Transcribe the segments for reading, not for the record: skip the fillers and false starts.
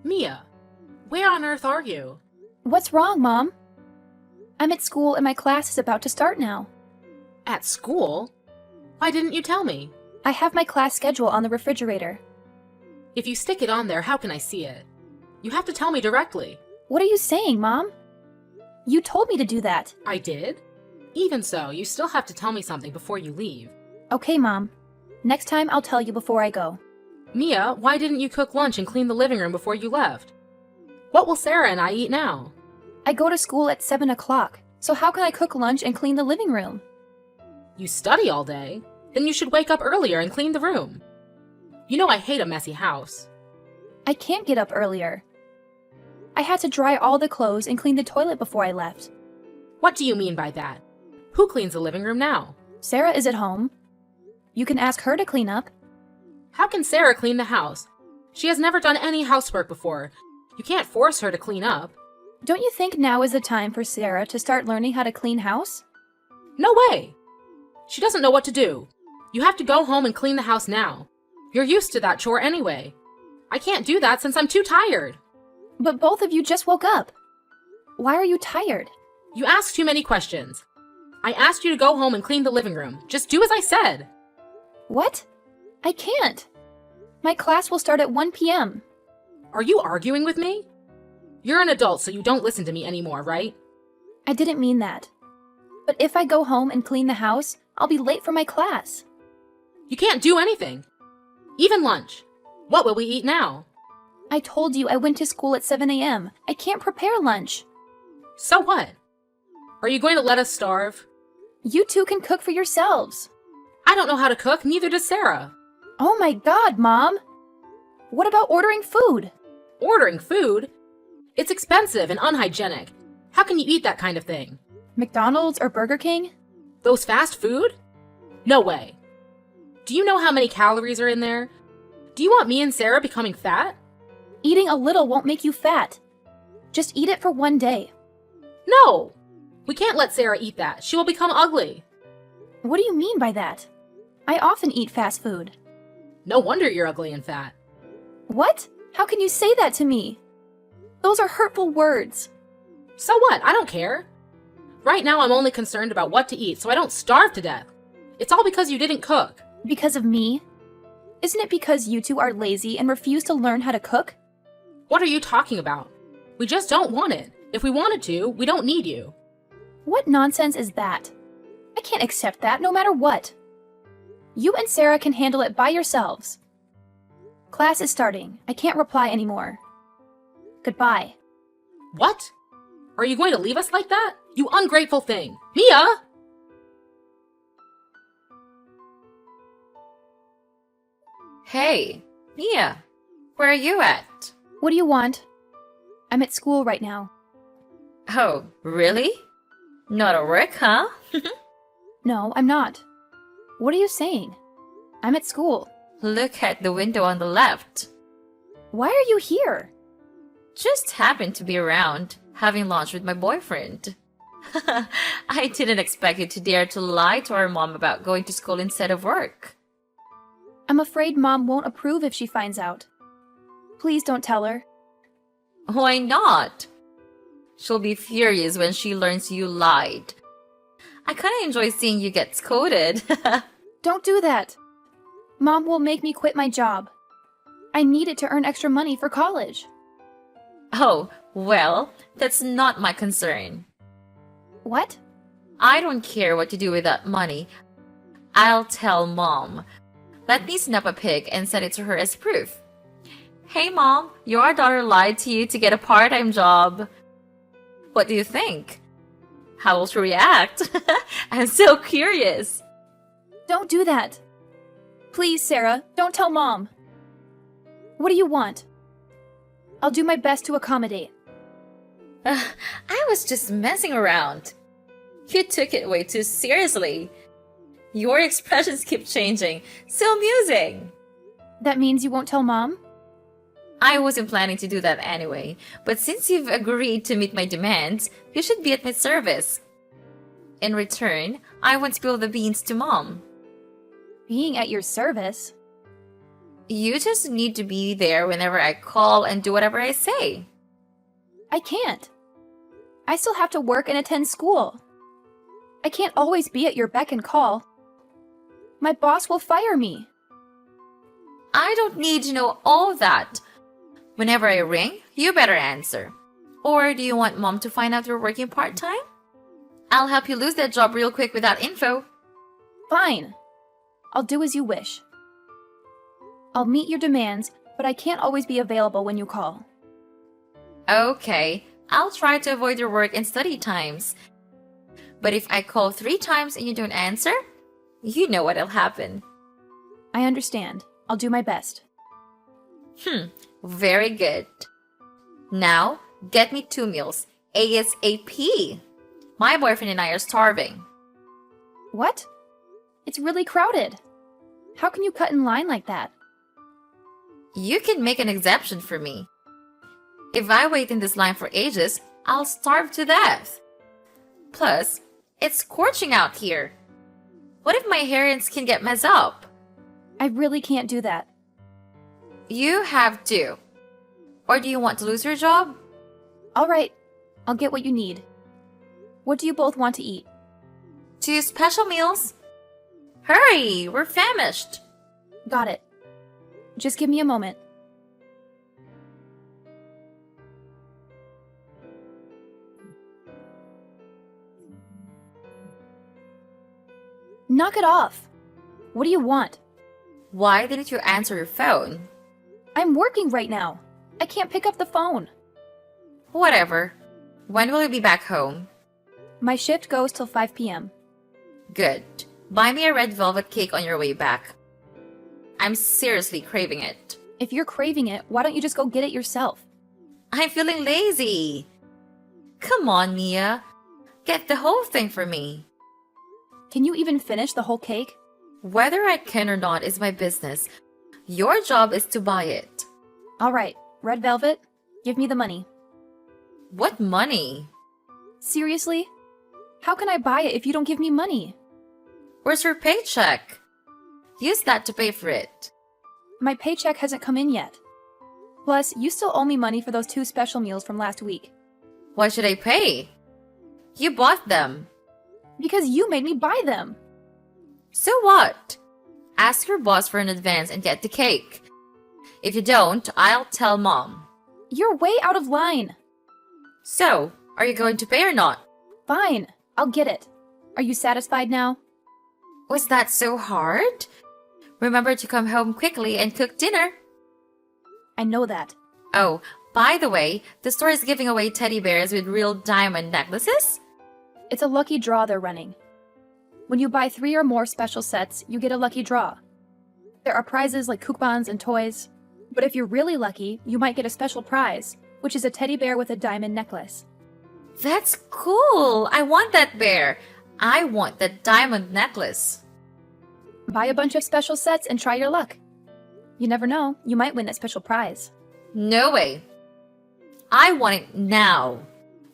Mia, where on earth are you? What's wrong, Mom? I'm at school and my class is about to start now. At school? Why didn't you tell me? I have my class schedule on the refrigerator. If you stick it on there, how can I see it? You have to tell me directly. What are you saying, Mom? You told me to do that. I did? Even so, you still have to tell me something before you leave. Okay, Mom. Next time I'll tell you before I go. Mia, why didn't you cook lunch and clean the living room before you left? What will Sarah and I eat now? I go to school at 7 o'clock, so how can I cook lunch and clean the living room? You study all day? Then you should wake up earlier and clean the room. You know I hate a messy house. I can't get up earlier. I had to dry all the clothes and clean the toilet before I left. What do you mean by that? Who cleans the living room now? Sarah is at home. You can ask her to clean up. How can Sarah clean the house? She has never done any housework before. You can't force her to clean up. Don't you think now is the time for Sarah to start learning how to clean house? No way! She doesn't know what to do. You have to go home and clean the house now. You're used to that chore anyway. I can't do that since I'm too tired. But both of you just woke up. Why are you tired? You ask too many questions. I asked you to go home and clean the living room. Just do as I said. What? I can't. My class will start at 1 p.m. Are you arguing with me? You're an adult, so you don't listen to me anymore, right? I didn't mean that. But if I go home and clean the house, I'll be late for my class. You can't do anything. Even lunch. What will we eat now? I told you I went to school at 7 a.m. I can't prepare lunch. So what? Are you going to let us starve? You two can cook for yourselves. I don't know how to cook, neither does Sarah. Oh my God, Mom! What about ordering food? Ordering food? It's expensive and unhygienic. How can you eat that kind of thing? McDonald's or Burger King? Those fast food? No way. Do you know how many calories are in there? Do you want me and Sarah becoming fat? Eating a little won't make you fat. Just eat it for one day. No! We can't let Sarah eat that. She will become ugly. What do you mean by that? I often eat fast food. No wonder you're ugly and fat. What? How can you say that to me? Those are hurtful words. So what? I don't care. Right now I'm only concerned about what to eat so I don't starve to death. It's all because you didn't cook. Because of me? Isn't it because you two are lazy and refuse to learn how to cook? What are you talking about? We just don't want it. If we wanted to, we don't need you. What nonsense is that? I can't accept that no matter what. You and Sarah can handle it by yourselves. Class is starting. I can't reply anymore. Goodbye. What? Are you going to leave us like that? You ungrateful thing. Mia! Hey, Mia, where are you at? What do you want? I'm at school right now. Oh, really? Not at work, huh? No, I'm not. What are you saying? I'm at school. Look at the window on the left. Why are you here? Just happened to be around, having lunch with my boyfriend. I didn't expect you to dare to lie to our mom about going to school instead of work. I'm afraid Mom won't approve if she finds out. Please don't tell her. Why not? She'll be furious when she learns you lied. I kinda enjoy seeing you get scolded. Don't do that. Mom will make me quit my job. I need it to earn extra money for college. Oh, well, that's not my concern. What? I don't care what you do with that money. I'll tell Mom. Let me snap a pic and send it to her as proof. Hey Mom, your daughter lied to you to get a part-time job. What do you think? How will she react? I'm so curious. Don't do that. Please, Sarah, don't tell Mom. What do you want? I'll do my best to accommodate. I was just messing around. You took it way too seriously. Your expressions keep changing. So amusing. That means you won't tell Mom? I wasn't planning to do that anyway, but since you've agreed to meet my demands, you should be at my service. In return, I won't spill the beans to Mom. Being at your service? You just need to be there whenever I call and do whatever I say. I can't. I still have to work and attend school. I can't always be at your beck and call. My boss will fire me. I don't need to know all that. Whenever I ring, you better answer. Or do you want mom to find out you're working part-time? I'll help you lose that job real quick with that info. Fine. I'll do as you wish. I'll meet your demands, but I can't always be available when you call. Okay, I'll try to avoid your work and study times. But if I call 3 times and you don't answer, you know what'll happen. I understand. I'll do my best. Very good. Now, get me 2 meals, ASAP. My boyfriend and I are starving. What? It's really crowded. How can you cut in line like that? You can make an exception for me. If I wait in this line for ages, I'll starve to death. Plus, it's scorching out here. What if my hair and skin get messed up? I really can't do that. You have to. Or do you want to lose your job? All right, I'll get what you need. What do you both want to eat? 2 special meals? Hurry, we're famished. Got it. Just give me a moment. Knock it off. What do you want? Why didn't you answer your phone? I'm working right now. I can't pick up the phone. Whatever. When will you be back home? My shift goes till 5 p.m. Good. Buy me a red velvet cake on your way back. I'm seriously craving it. If you're craving it, why don't you just go get it yourself? I'm feeling lazy. Come on, Mia. Get the whole thing for me. Can you even finish the whole cake? Whether I can or not is my business. Your job is to buy it. All right, red velvet, give me the money. What money? Seriously? How can I buy it if you don't give me money? Where's your paycheck? Use that to pay for it. My paycheck hasn't come in yet. Plus, you still owe me money for those 2 special meals from last week. Why should I pay? You bought them. Because you made me buy them. So what? Ask your boss for an advance and get the cake. If you don't, I'll tell mom. You're way out of line. So, are you going to pay or not? Fine, I'll get it. Are you satisfied now? Was that so hard? Remember to come home quickly and cook dinner. I know that. Oh, by the way, the store is giving away teddy bears with real diamond necklaces. It's a lucky draw they're running. When you buy 3 or more special sets, you get a lucky draw. There are prizes like coupons and toys. But if you're really lucky, you might get a special prize, which is a teddy bear with a diamond necklace. That's cool. I want that bear. I want that diamond necklace. Buy a bunch of special sets and try your luck. You never know, you might win that special prize. No way. I want it now.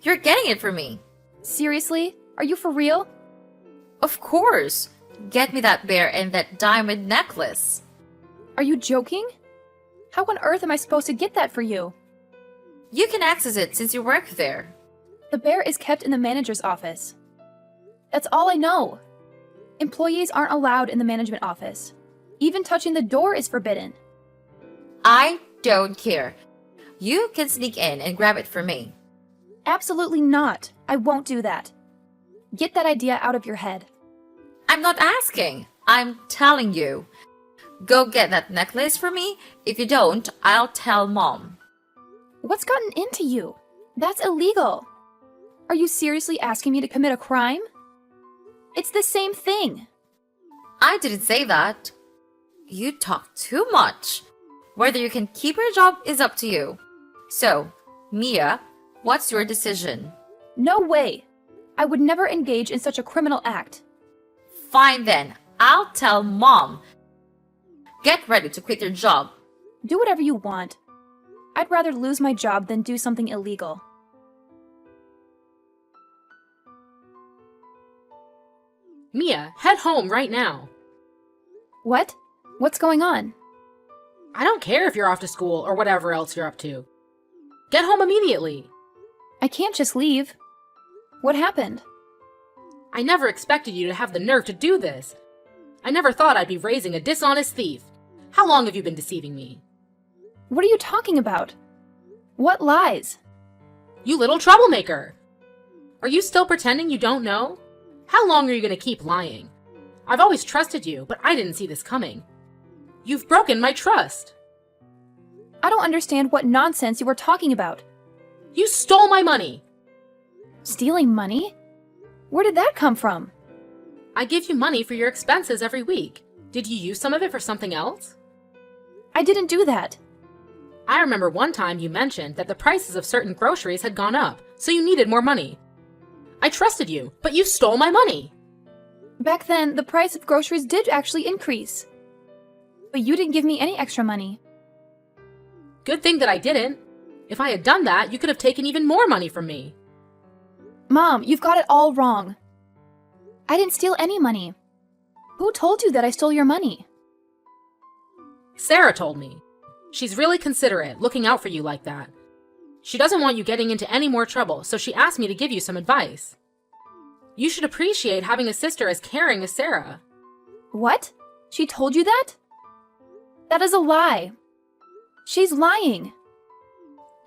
You're getting it for me. Seriously? Are you for real? Of course. Get me that bear and that diamond necklace. Are you joking? How on earth am I supposed to get that for you? You can access it since you work there. The bear is kept in the manager's office. That's all I know. Employees aren't allowed in the management office. Even touching the door is forbidden. I don't care. You can sneak in and grab it for me. Absolutely not. I won't do that. Get that idea out of your head. I'm not asking. I'm telling you. Go get that necklace for me. If you don't, I'll tell mom. What's gotten into you? That's illegal. Are you seriously asking me to commit a crime? It's the same thing. I didn't say that. You talk too much. Whether you can keep your job is up to you. So, Mia, what's your decision? No way. I would never engage in such a criminal act. Fine then. I'll tell mom. Get ready to quit your job. Do whatever you want. I'd rather lose my job than do something illegal. Mia, head home right now. What? What's going on? I don't care if you're off to school or whatever else you're up to. Get home immediately. I can't just leave. What happened? I never expected you to have the nerve to do this. I never thought I'd be raising a dishonest thief. How long have you been deceiving me? What are you talking about? What lies? You little troublemaker! Are you still pretending you don't know? How long are you going to keep lying? I've always trusted you, but I didn't see this coming. You've broken my trust. I don't understand what nonsense you were talking about. You stole my money. Stealing money? Where did that come from? I give you money for your expenses every week. Did you use some of it for something else? I didn't do that. I remember one time you mentioned that the prices of certain groceries had gone up, so you needed more money. I trusted you, but you stole my money. Back then, the price of groceries did actually increase. But you didn't give me any extra money. Good thing that I didn't. If I had done that, you could have taken even more money from me. Mom, you've got it all wrong. I didn't steal any money. Who told you that I stole your money? Sarah told me. She's really considerate, looking out for you like that. She doesn't want you getting into any more trouble, so she asked me to give you some advice. You should appreciate having a sister as caring as Sarah. What? She told you that? That is a lie. She's lying.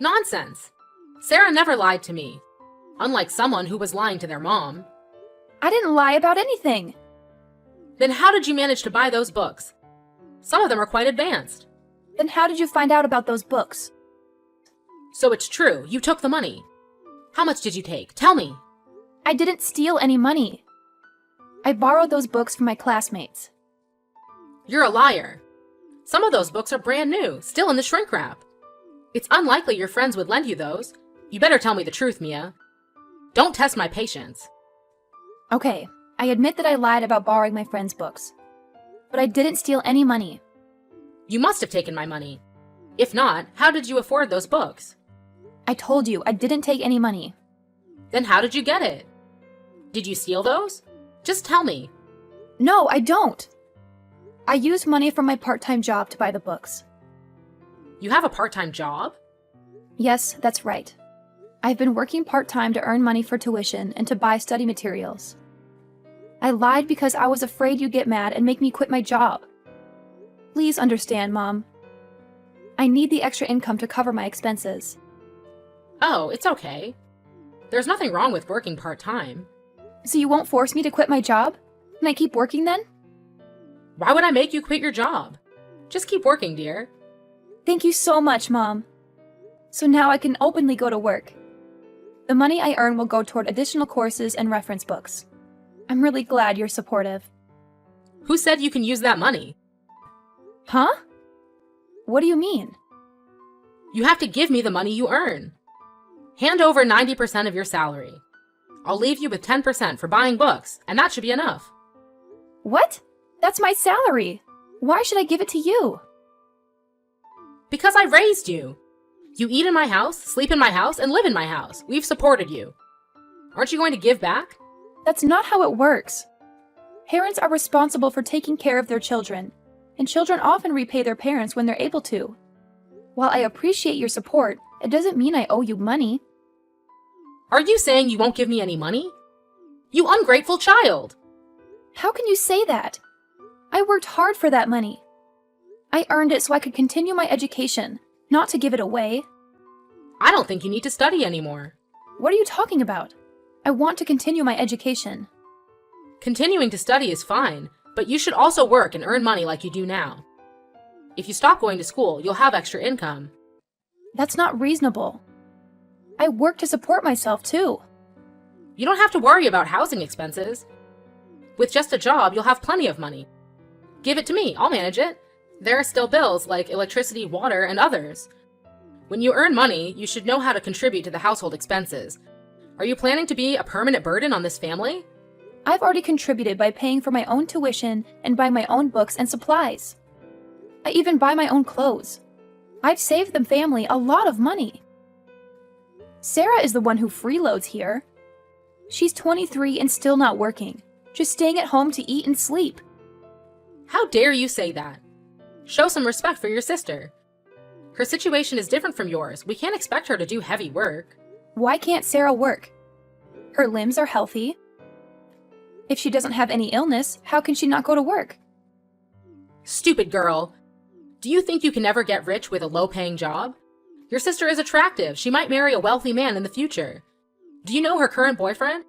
Nonsense. Sarah never lied to me. Unlike someone who was lying to their mom. I didn't lie about anything. Then how did you manage to buy those books? Some of them are quite advanced. Then how did you find out about those books? So it's true, you took the money. How much did you take? Tell me. I didn't steal any money. I borrowed those books from my classmates. You're a liar. Some of those books are brand new, still in the shrink wrap. It's unlikely your friends would lend you those. You better tell me the truth, Mia. Don't test my patience. Okay, I admit that I lied about borrowing my friends' books. But I didn't steal any money. You must have taken my money. If not, how did you afford those books? I told you I didn't take any money. Then how did you get it? Did you steal those? Just tell me. No, I don't. I used money from my part-time job to buy the books. You have a part-time job? Yes, that's right. I've been working part-time to earn money for tuition and to buy study materials. I lied because I was afraid you'd get mad and make me quit my job. Please understand, Mom. I need the extra income to cover my expenses. Oh, it's okay. There's nothing wrong with working part-time. So you won't force me to quit my job? Can I keep working then? Why would I make you quit your job? Just keep working, dear. Thank you so much, Mom. So now I can openly go to work. The money I earn will go toward additional courses and reference books. I'm really glad you're supportive. Who said you can use that money? Huh? What do you mean? You have to give me the money you earn. Hand over 90% of your salary. I'll leave you with 10% for buying books, and that should be enough. What? That's my salary. Why should I give it to you? Because I raised you. You eat in my house, sleep in my house, and live in my house. We've supported you. Aren't you going to give back? That's not how it works. Parents are responsible for taking care of their children, and children often repay their parents when they're able to. While I appreciate your support, it doesn't mean I owe you money. Are you saying you won't give me any money? You ungrateful child! How can you say that? I worked hard for that money. I earned it so I could continue my education, not to give it away. I don't think you need to study anymore. What are you talking about? I want to continue my education. Continuing to study is fine, but you should also work and earn money like you do now. If you stop going to school, you'll have extra income. That's not reasonable. I work to support myself too. You don't have to worry about housing expenses. With just a job, you'll have plenty of money. Give it to me, I'll manage it. There are still bills like electricity, water, and others. When you earn money, you should know how to contribute to the household expenses. Are you planning to be a permanent burden on this family? I've already contributed by paying for my own tuition and buying my own books and supplies. I even buy my own clothes. I've saved the family a lot of money. Sarah is the one who freeloads here. She's 23 and still not working, just staying at home to eat and sleep. How dare you say that? Show some respect for your sister. Her situation is different from yours. We can't expect her to do heavy work. Why can't Sarah work? Her limbs are healthy. If she doesn't have any illness, how can she not go to work? Stupid girl. Do you think you can ever get rich with a low-paying job? Your sister is attractive. She might marry a wealthy man in the future. Do you know her current boyfriend?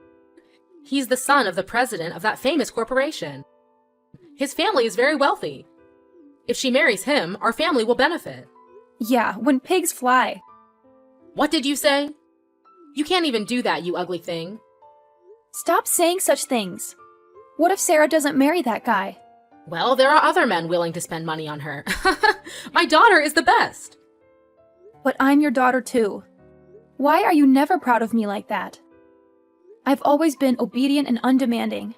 He's the son of the president of that famous corporation. His family is very wealthy. If she marries him, our family will benefit. Yeah, when pigs fly. What did you say? You can't even do that, you ugly thing. Stop saying such things. What if Sarah doesn't marry that guy? Well, there are other men willing to spend money on her. My daughter is the best. But I'm your daughter too. Why are you never proud of me like that? I've always been obedient and undemanding.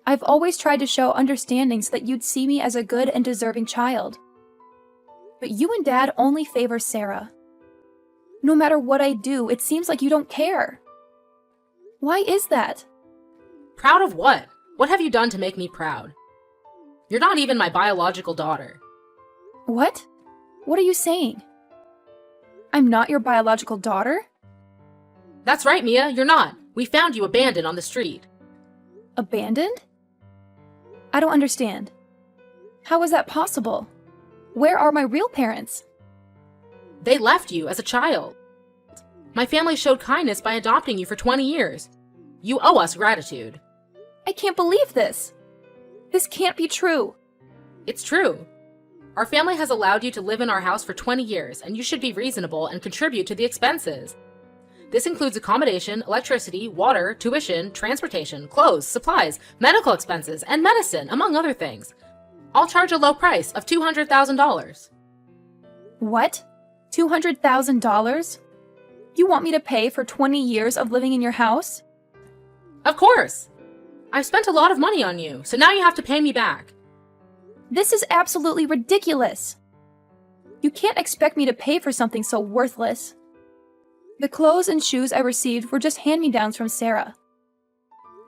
I've always tried to show understanding so that you'd see me as a good and deserving child. But you and Dad only favor Sarah. No matter what I do, it seems like you don't care. Why is that? Proud of what? What have you done to make me proud? You're not even my biological daughter. What? What are you saying? I'm not your biological daughter? That's right, Mia, you're not. We found you abandoned on the street. Abandoned? I don't understand. How is that possible? Where are my real parents? They left you as a child. My family showed kindness by adopting you for 20 years. You owe us gratitude. I can't believe this. This can't be true. It's true. Our family has allowed you to live in our house for 20 years, and you should be reasonable and contribute to the expenses. This includes accommodation, electricity, water, tuition, transportation, clothes, supplies, medical expenses, and medicine, among other things. I'll charge a low price of $200,000. What? $200,000? You want me to pay for 20 years of living in your house? Of course! I've spent a lot of money on you, so now you have to pay me back. This is absolutely ridiculous. You can't expect me to pay for something so worthless. The clothes and shoes I received were just hand-me-downs from Sarah.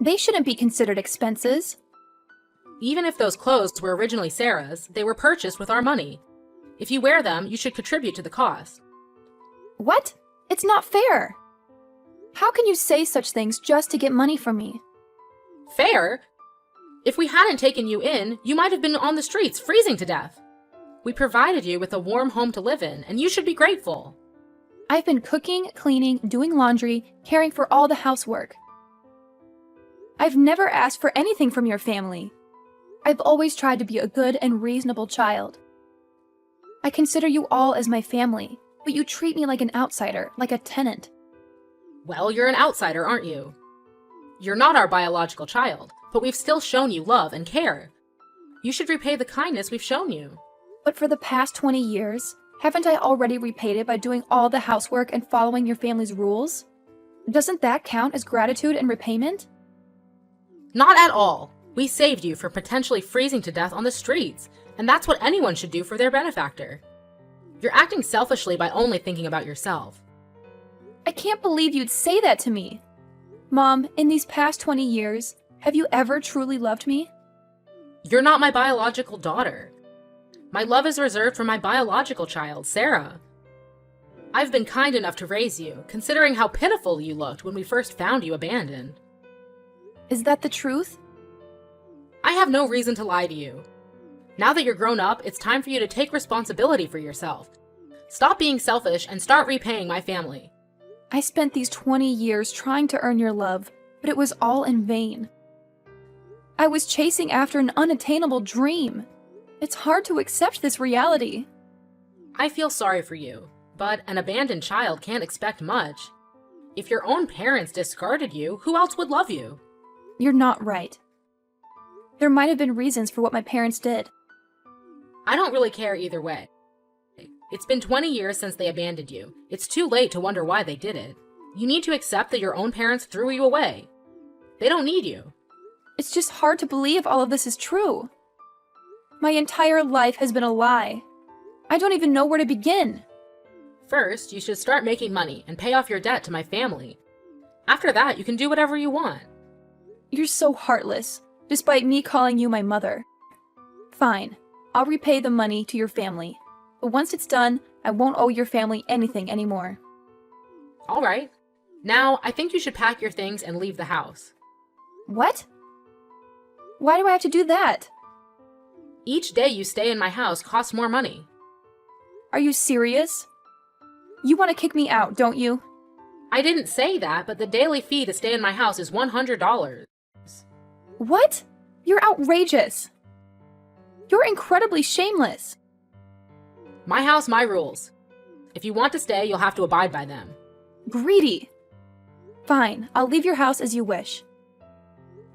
They shouldn't be considered expenses. Even if those clothes were originally Sarah's, they were purchased with our money. If you wear them, you should contribute to the cost. What? It's not fair. How can you say such things just to get money from me? Fair? If we hadn't taken you in, you might have been on the streets, freezing to death. We provided you with a warm home to live in, and you should be grateful. I've been cooking, cleaning, doing laundry, caring for all the housework. I've never asked for anything from your family. I've always tried to be a good and reasonable child. I consider you all as my family, but you treat me like an outsider, like a tenant. Well, you're an outsider, aren't you? You're not our biological child, but we've still shown you love and care. You should repay the kindness we've shown you. But for the past 20 years, haven't I already repaid it by doing all the housework and following your family's rules? Doesn't that count as gratitude and repayment? Not at all. We saved you from potentially freezing to death on the streets, and that's what anyone should do for their benefactor. You're acting selfishly by only thinking about yourself. I can't believe you'd say that to me. Mom, in these past 20 years, have you ever truly loved me? You're not my biological daughter. My love is reserved for my biological child, Sarah. I've been kind enough to raise you, considering how pitiful you looked when we first found you abandoned. Is that the truth? I have no reason to lie to you. Now that you're grown up, it's time for you to take responsibility for yourself. Stop being selfish and start repaying my family. I spent these 20 years trying to earn your love, but it was all in vain. I was chasing after an unattainable dream. It's hard to accept this reality. I feel sorry for you, but an abandoned child can't expect much. If your own parents discarded you, who else would love you? You're not right. There might have been reasons for what my parents did. I don't really care either way. It's been 20 years since they abandoned you. It's too late to wonder why they did it. You need to accept that your own parents threw you away. They don't need you. It's just hard to believe all of this is true. My entire life has been a lie. I don't even know where to begin. First, you should start making money and pay off your debt to my family. After that, you can do whatever you want. You're so heartless, despite me calling you my mother. Fine, I'll repay the money to your family. But once it's done, I won't owe your family anything anymore. All right. Now, I think you should pack your things and leave the house. What? Why do I have to do that? Each day you stay in my house costs more money. Are you serious? You want to kick me out, don't you? I didn't say that, but the daily fee to stay in my house is $100. What? You're outrageous. You're incredibly shameless. My house, my rules. If you want to stay, you'll have to abide by them. Greedy. Fine, I'll leave your house as you wish.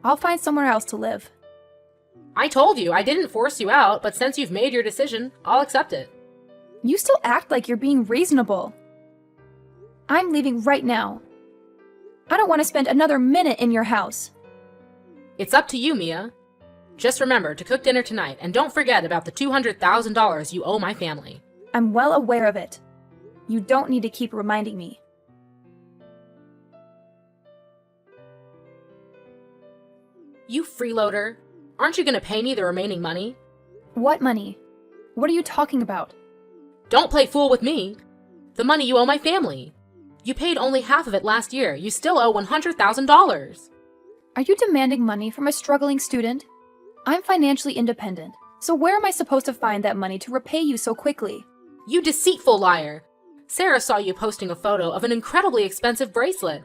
I'll find somewhere else to live. I told you I didn't force you out, but since you've made your decision, I'll accept it. You still act like you're being reasonable. I'm leaving right now. I don't want to spend another minute in your house. It's up to you, Mia. Just remember to cook dinner tonight, and don't forget about the $200,000 you owe my family. I'm well aware of it. You don't need to keep reminding me. You freeloader. Aren't you going to pay me the remaining money? What money? What are you talking about? Don't play fool with me. The money you owe my family. You paid only half of it last year. You still owe $100,000. Are you demanding money from a struggling student? I'm financially independent, so where am I supposed to find that money to repay you so quickly? You deceitful liar. Sarah saw you posting a photo of an incredibly expensive bracelet.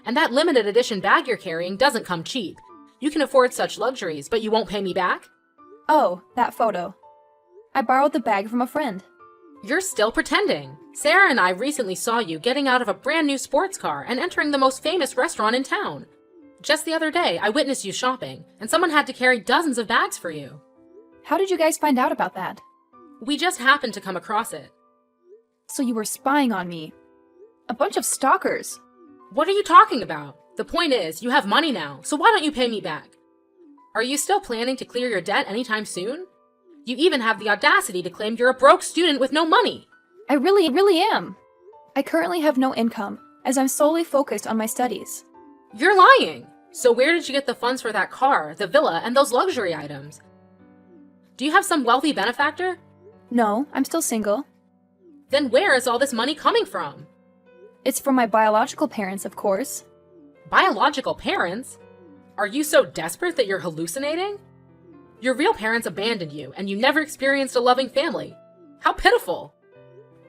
And that limited edition bag you're carrying doesn't come cheap. You can afford such luxuries, but you won't pay me back? Oh, that photo. I borrowed the bag from a friend. You're still pretending. Sarah and I recently saw you getting out of a brand new sports car and entering the most famous restaurant in town. Just the other day, I witnessed you shopping, and someone had to carry dozens of bags for you. How did you guys find out about that? We just happened to come across it. So you were spying on me. A bunch of stalkers. What are you talking about? The point is, you have money now, so why don't you pay me back? Are you still planning to clear your debt anytime soon? You even have the audacity to claim you're a broke student with no money. I really am. I currently have no income, as I'm solely focused on my studies. You're lying! So where did you get the funds for that car, the villa, and those luxury items? Do you have some wealthy benefactor? No, I'm still single. Then where is all this money coming from? It's from my biological parents, of course. Biological parents? Are you so desperate that you're hallucinating? Your real parents abandoned you, and you never experienced a loving family. How pitiful!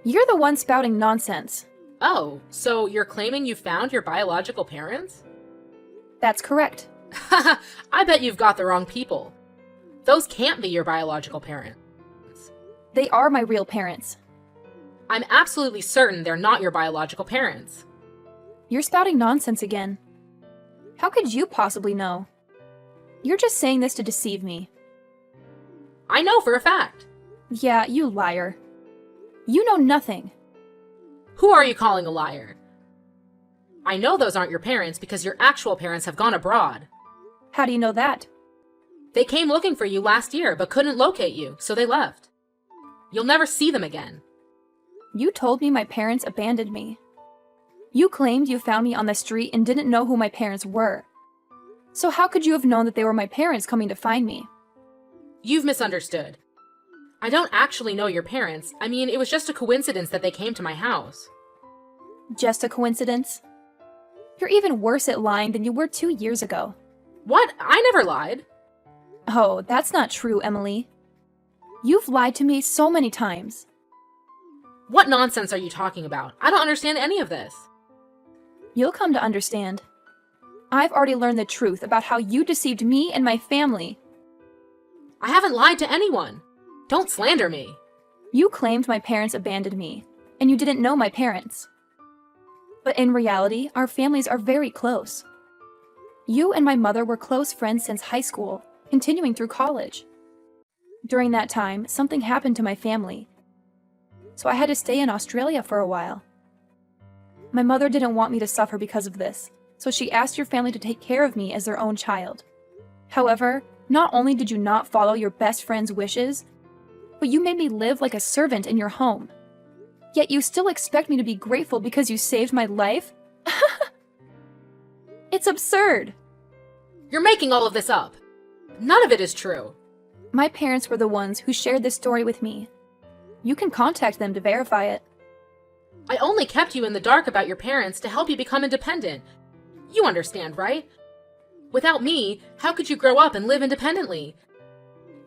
You're the one spouting nonsense. Oh, so you're claiming you found your biological parents? That's correct. I bet you've got the wrong people. Those can't be your biological parents. They are my real parents. I'm absolutely certain they're not your biological parents. You're spouting nonsense again. How could you possibly know? You're just saying this to deceive me. I know for a fact. Yeah, you liar. You know nothing. Who are you calling a liar? I know those aren't your parents because your actual parents have gone abroad. How do you know that? They came looking for you last year but couldn't locate you, so they left. You'll never see them again. You told me my parents abandoned me. You claimed you found me on the street and didn't know who my parents were. So how could you have known that they were my parents coming to find me? You've misunderstood. I don't actually know your parents. I mean, it was just a coincidence that they came to my house. Just a coincidence? You're even worse at lying than you were 2 years ago. What? I never lied. Oh, that's not true, Emily. You've lied to me so many times. What nonsense are you talking about? I don't understand any of this. You'll come to understand. I've already learned the truth about how you deceived me and my family. I haven't lied to anyone. Don't slander me. You claimed my parents abandoned me, and you didn't know my parents. But in reality, our families are very close. You and my mother were close friends since high school, continuing through college. During that time, something happened to my family, so I had to stay in Australia for a while. My mother didn't want me to suffer because of this, so she asked your family to take care of me as their own child. However, not only did you not follow your best friend's wishes, but you made me live like a servant in your home. Yet you still expect me to be grateful because you saved my life? It's absurd. You're making all of this up. None of it is true. My parents were the ones who shared this story with me. You can contact them to verify it. I only kept you in the dark about your parents to help you become independent. You understand, right? Without me, how could you grow up and live independently?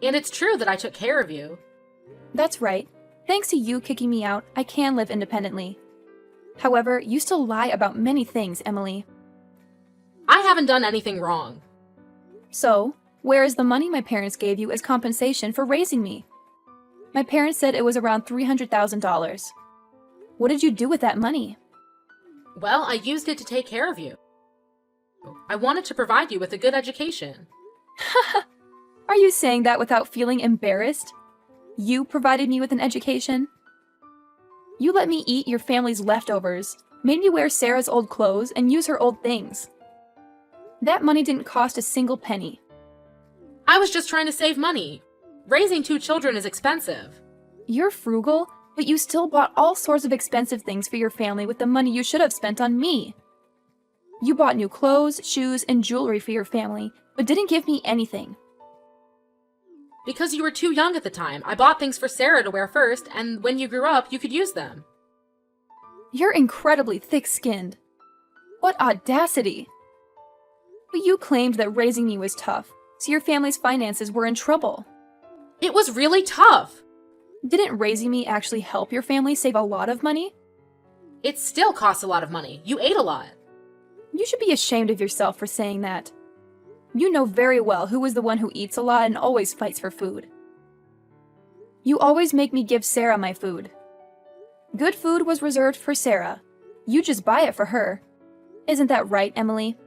And it's true that I took care of you. That's right. Thanks to you kicking me out, I can live independently. However, you still lie about many things, Emily. I haven't done anything wrong. So, where is the money my parents gave you as compensation for raising me? My parents said it was around $300,000. What did you do with that money? Well, I used it to take care of you. I wanted to provide you with a good education. Are you saying that without feeling embarrassed? You provided me with an education? You let me eat your family's leftovers, made me wear Sarah's old clothes, and use her old things. That money didn't cost a single penny. I was just trying to save money. Raising 2 children is expensive. You're frugal, but you still bought all sorts of expensive things for your family with the money you should have spent on me. You bought new clothes, shoes, and jewelry for your family, but didn't give me anything. Because you were too young at the time, I bought things for Sarah to wear first, and when you grew up, you could use them. You're incredibly thick-skinned. What audacity! But you claimed that raising me was tough, so your family's finances were in trouble. It was really tough. Didn't raising me actually help your family save a lot of money? It still costs a lot of money. You ate a lot. You should be ashamed of yourself for saying that. You know very well who is the one who eats a lot and always fights for food. You always make me give Sarah my food. Good food was reserved for Sarah. You just buy it for her. Isn't that right, Emily?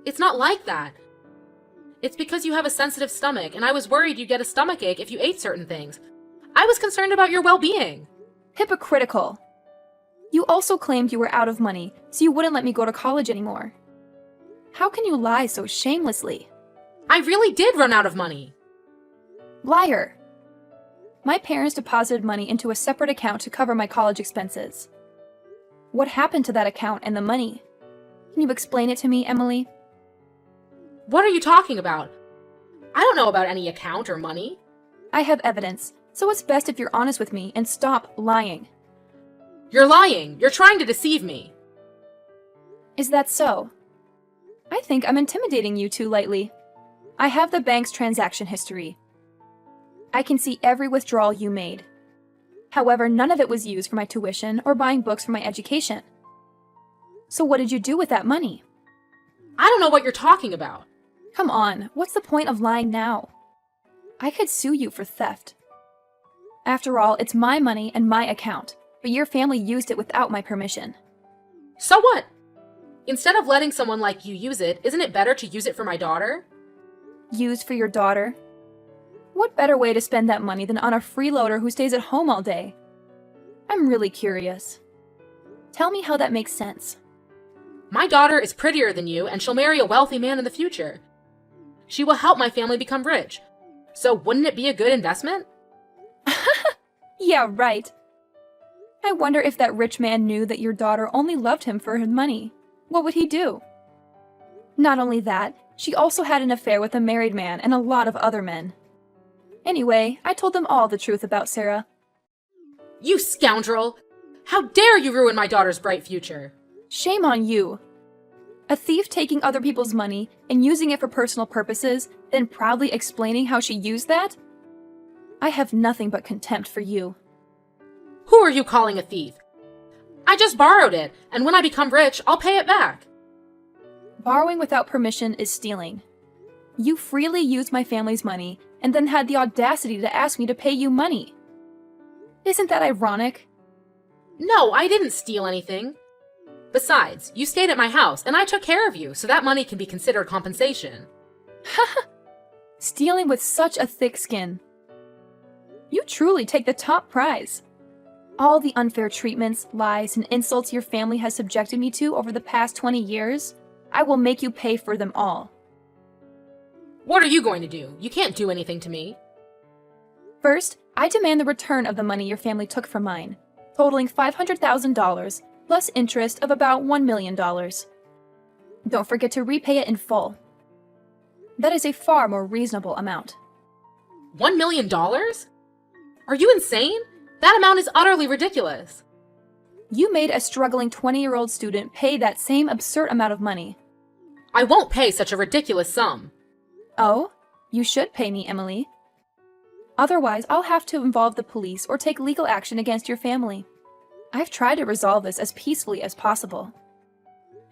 It's not like that. It's because you have a sensitive stomach, and I was worried you'd get a stomachache if you ate certain things. I was concerned about your well-being. Hypocritical. You also claimed you were out of money, so you wouldn't let me go to college anymore. How can you lie so shamelessly? I really did run out of money. Liar! My parents deposited money into a separate account to cover my college expenses. What happened to that account and the money? Can you explain it to me, Emily? What are you talking about? I don't know about any account or money. I have evidence, so it's best if you're honest with me and stop lying. You're lying. You're trying to deceive me. Is that so? I think I'm intimidating you too lightly. I have the bank's transaction history. I can see every withdrawal you made. However, none of it was used for my tuition or buying books for my education. So what did you do with that money? I don't know what you're talking about. Come on, what's the point of lying now? I could sue you for theft. After all, it's my money and my account, but your family used it without my permission. So what? Instead of letting someone like you use it, isn't it better to use it for my daughter? Used for your daughter? What better way to spend that money than on a freeloader who stays at home all day? I'm really curious. Tell me how that makes sense. My daughter is prettier than you, and she'll marry a wealthy man in the future. She will help my family become rich. So wouldn't it be a good investment? Yeah, right. I wonder if that rich man knew that your daughter only loved him for his money. What would he do? Not only that, she also had an affair with a married man and a lot of other men. Anyway, I told them all the truth about Sarah. You scoundrel! How dare you ruin my daughter's bright future? Shame on you. A thief taking other people's money and using it for personal purposes, then proudly explaining how she used that? I have nothing but contempt for you. Who are you calling a thief? I just borrowed it, and when I become rich, I'll pay it back. Borrowing without permission is stealing. You freely used my family's money and then had the audacity to ask me to pay you money. Isn't that ironic? No, I didn't steal anything. Besides, you stayed at my house, and I took care of you, so that money can be considered compensation. Stealing with such a thick skin. You truly take the top prize. All the unfair treatments, lies, and insults your family has subjected me to over the past 20 years, I will make you pay for them all. What are you going to do? You can't do anything to me. First, I demand the return of the money your family took from mine, totaling $500,000, plus interest of about $1 million. Don't forget to repay it in full. That is a far more reasonable amount. $1 million? Are you insane? That amount is utterly ridiculous. You made a struggling 20-year-old student pay that same absurd amount of money. I won't pay such a ridiculous sum. Oh, you should pay me, Emily. Otherwise, I'll have to involve the police or take legal action against your family. I've tried to resolve this as peacefully as possible.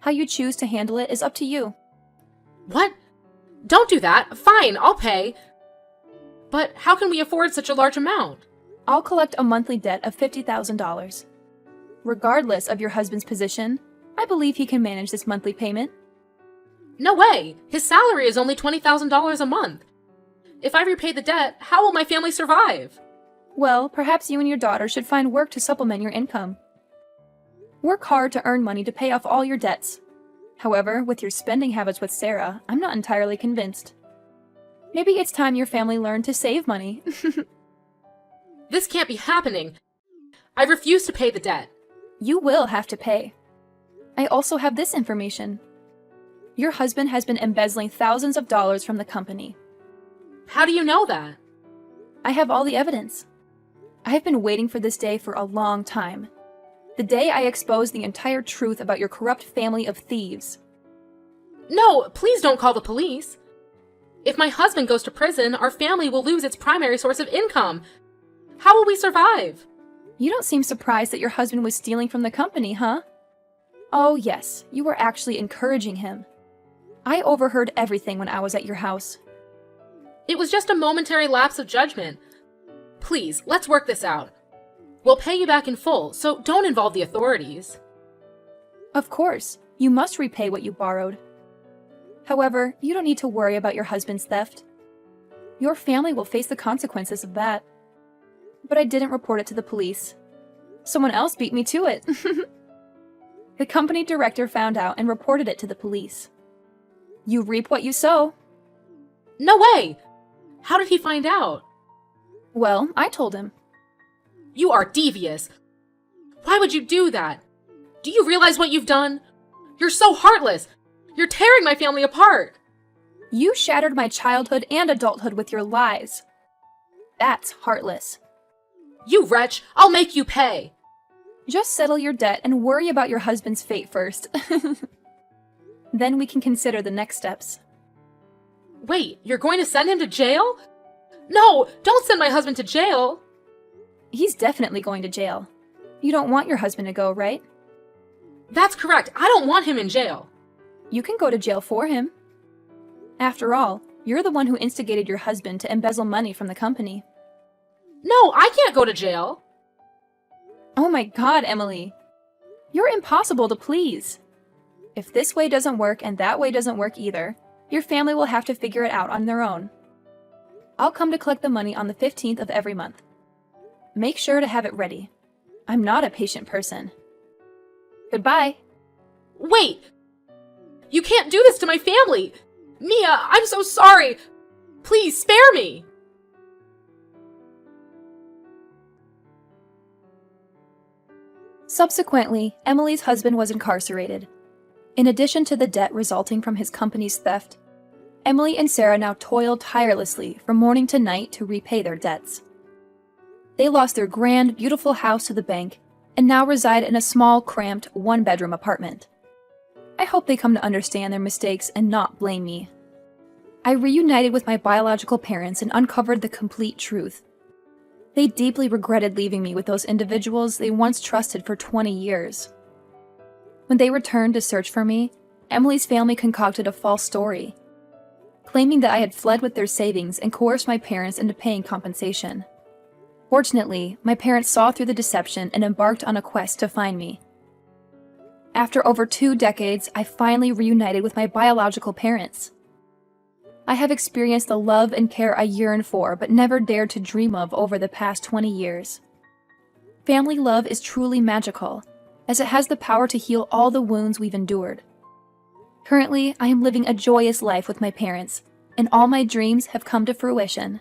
How you choose to handle it is up to you. What? Don't do that. Fine, I'll pay. But how can we afford such a large amount? I'll collect a monthly debt of $50,000. Regardless of your husband's position, I believe he can manage this monthly payment. No way! His salary is only $20,000 a month. If I repay the debt, how will my family survive? Well, perhaps you and your daughter should find work to supplement your income. Work hard to earn money to pay off all your debts. However, with your spending habits with Sarah, I'm not entirely convinced. Maybe it's time your family learned to save money. This can't be happening. I refuse to pay the debt. You will have to pay. I also have this information. Your husband has been embezzling thousands of dollars from the company. How do you know that? I have all the evidence. I have been waiting for this day for a long time. The day I expose the entire truth about your corrupt family of thieves. No, please don't call the police. If my husband goes to prison, our family will lose its primary source of income. How will we survive? You don't seem surprised that your husband was stealing from the company, huh? Oh yes, you were actually encouraging him. I overheard everything when I was at your house. It was just a momentary lapse of judgment. Please, let's work this out. We'll pay you back in full, so don't involve the authorities. Of course, you must repay what you borrowed. However, you don't need to worry about your husband's theft. Your family will face the consequences of that. But I didn't report it to the police. Someone else beat me to it. The company director found out and reported it to the police. You reap what you sow. No way! How did he find out? Well, I told him. You are devious. Why would you do that? Do you realize what you've done? You're so heartless. You're tearing my family apart. You shattered my childhood and adulthood with your lies. That's heartless. You wretch, I'll make you pay. Just settle your debt and worry about your husband's fate first. Then we can consider the next steps. Wait, you're going to send him to jail? No, don't send my husband to jail. He's definitely going to jail. You don't want your husband to go, right? That's correct. I don't want him in jail. You can go to jail for him. After all, you're the one who instigated your husband to embezzle money from the company. No, I can't go to jail. Oh my God, Emily. You're impossible to please. If this way doesn't work and that way doesn't work either, your family will have to figure it out on their own. I'll come to collect the money on the 15th of every month. Make sure to have it ready. I'm not a patient person. Goodbye. Wait! You can't do this to my family! Mia, I'm so sorry! Please, spare me! Subsequently, Emily's husband was incarcerated. In addition to the debt resulting from his company's theft, Emily and Sarah now toiled tirelessly from morning to night to repay their debts. They lost their grand, beautiful house to the bank and now reside in a small, cramped, one-bedroom apartment. I hope they come to understand their mistakes and not blame me. I reunited with my biological parents and uncovered the complete truth. They deeply regretted leaving me with those individuals they once trusted for 20 years. When they returned to search for me, Emily's family concocted a false story, claiming that I had fled with their savings and coerced my parents into paying compensation. Fortunately, my parents saw through the deception and embarked on a quest to find me. After over 2 decades, I finally reunited with my biological parents. I have experienced the love and care I yearn for but never dared to dream of over the past 20 years. Family love is truly magical, as it has the power to heal all the wounds we've endured. Currently, I am living a joyous life with my parents, and all my dreams have come to fruition.